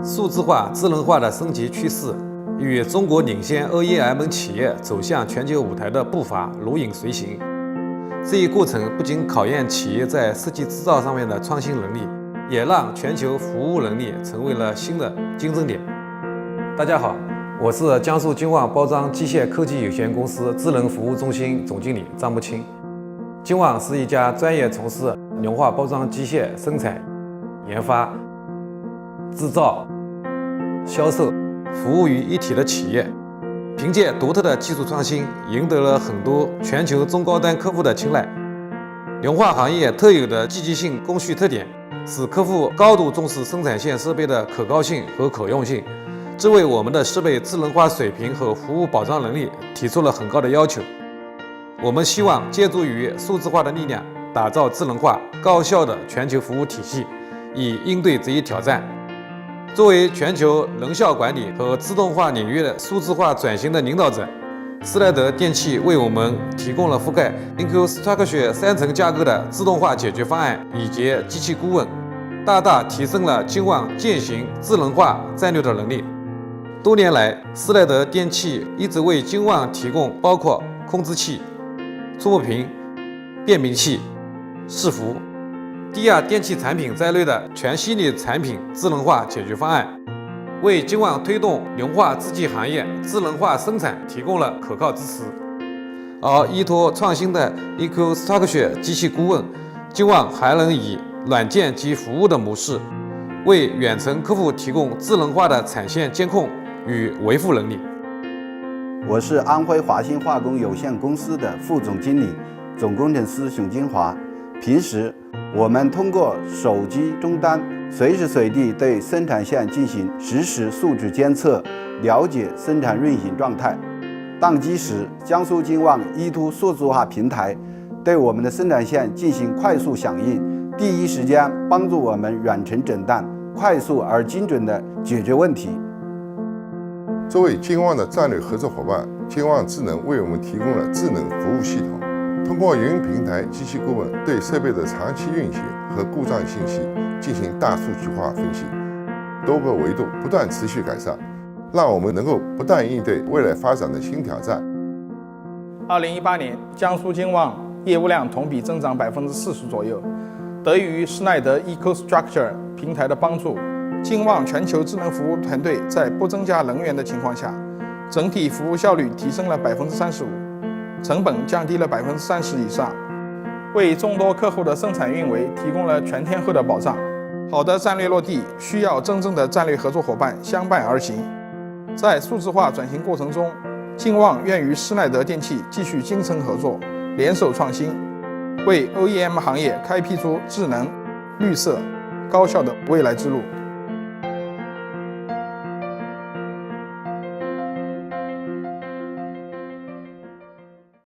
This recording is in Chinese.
数字化、智能化的升级趋势与中国领先 OEM 企业走向全球舞台的步伐如影随形。这一过程不仅考验企业在设计制造上面的创新能力，也让全球服务能力成为了新的竞争点。大家好，我是江苏金旺包装机械科技有限公司智能服务中心总经理张木清。金旺是一家专业从事牛化包装机械生产、研发、制造、销售、服务于一体的企业，凭借独特的技术创新，赢得了很多全球中高端客户的青睐。牛化行业特有的积极性工序特点，使客户高度重视生产线设备的可靠性和可用性，这为我们的设备智能化水平和服务保障能力提出了很高的要求。我们希望借助于数字化的力量，打造智能化、高效的全球服务体系，以应对这一挑战。作为全球能效管理和自动化领域的数字化转型的领导者，施耐德电器为我们提供了覆盖 InfoStructure 3层架构的自动化解决方案以及机器顾问，大大提升了金旺践行智能化战略的能力。多年来，施耐德电器一直为金旺提供包括控制器、触摸屏、变频器、伺服、低压电器产品在内的全系列产品智能化解决方案，为金旺推动牛化制剂行业智能化生产提供了可靠支持。而依托创新的 EcoStructure 机器顾问，金旺还能以软件及服务的模式，为远程客户提供智能化的产线监控与维护能力。我是安徽华兴化工有限公司的副总经理、总工程师熊金华。平时我们通过手机终端，随时随地对生产线进行实时数据监测，了解生产运行状态。宕机时，江苏金旺E2数字化平台对我们的生产线进行快速响应，第一时间帮助我们远程诊断，快速而精准地解决问题。作为金旺的战略合作伙伴，金旺智能为我们提供了智能服务系统，通过云平台机器顾问对设备的长期运行和故障信息进行大数据化分析，多个维度不断持续改善，让我们能够不断应对未来发展的新挑战。2018年，江苏金旺业务量同比增长40%左右，得益于施耐德 EcoStructure 平台的帮助，金旺全球智能服务团队在不增加人员的情况下，整体服务效率提升了35%，成本降低了30%以上，为众多客户的生产运维提供了全天候的保障。好的战略落地需要真正的战略合作伙伴相伴而行。在数字化转型过程中，金旺愿与施耐德电器继续精诚合作，联手创新，为 OEM 行业开辟出智能、绿色、高效的未来之路。